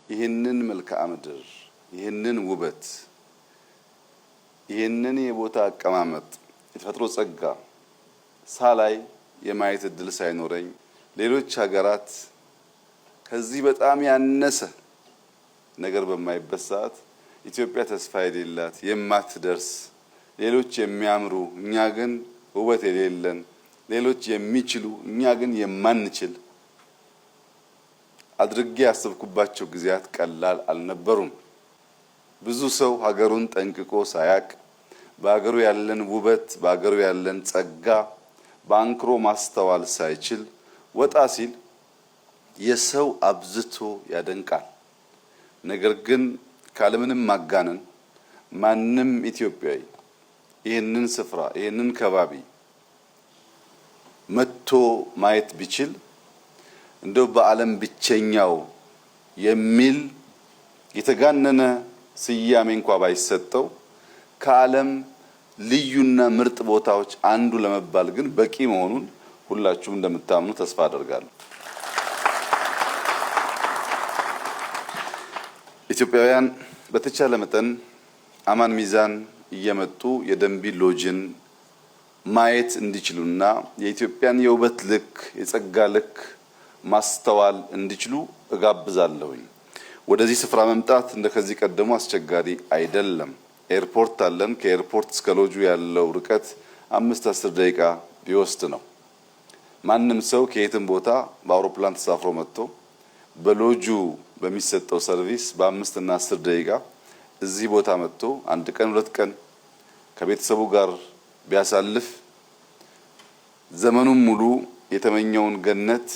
ይህንን መልክዓ ምድር፣ ይህንን ውበት፣ ይህንን የቦታ አቀማመጥ የተፈጥሮ ጸጋ ሳላይ የማየት እድል ሳይኖረኝ ሌሎች ሀገራት ከዚህ በጣም ያነሰ ነገር በማይበት ሰዓት ኢትዮጵያ ተስፋ የሌላት የማትደርስ ሌሎች የሚያምሩ እኛ ግን ውበት የሌለን ሌሎች የሚችሉ እኛ ግን የማንችል አድርጌ ያሰብኩባቸው ጊዜያት ቀላል አልነበሩም። ብዙ ሰው ሀገሩን ጠንቅቆ ሳያቅ በሀገሩ ያለን ውበት በሀገሩ ያለን ጸጋ በአንክሮ ማስተዋል ሳይችል ወጣ ሲል የሰው አብዝቶ ያደንቃል። ነገር ግን ካለምንም ማጋነን ማንም ኢትዮጵያዊ ይህንን ስፍራ ይህንን ከባቢ መጥቶ ማየት ቢችል እንደው በዓለም ብቸኛው የሚል የተጋነነ ስያሜ እንኳን ባይሰጠው ከዓለም ልዩና ምርጥ ቦታዎች አንዱ ለመባል ግን በቂ መሆኑን ሁላችሁም እንደምታምኑ ተስፋ አደርጋለሁ። ኢትዮጵያውያን በተቻለ መጠን አማን ሚዛን እየመጡ የደንቢ ሎጅን ማየት እንዲችሉና የኢትዮጵያን የውበት ልክ የጸጋ ልክ ማስተዋል እንዲችሉ እጋብዛለሁኝ። ወደዚህ ስፍራ መምጣት እንደከዚህ ቀደሙ አስቸጋሪ አይደለም። ኤርፖርት አለን። ከኤርፖርት እስከ ሎጁ ያለው ርቀት 5-10 ደቂቃ ቢወስድ ነው። ማንም ሰው ከየትም ቦታ በአውሮፕላን ተሳፍሮ መጥቶ በሎጁ በሚሰጠው ሰርቪስ በ5 እና 10 ደቂቃ እዚህ ቦታ መጥቶ 1 ቀን 2 ቀን ከቤተሰቡ ጋር ቢያሳልፍ ዘመኑን ሙሉ የተመኘውን ገነት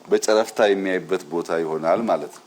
በጨረፍታ የሚያይበት ቦታ ይሆናል ማለት ነው።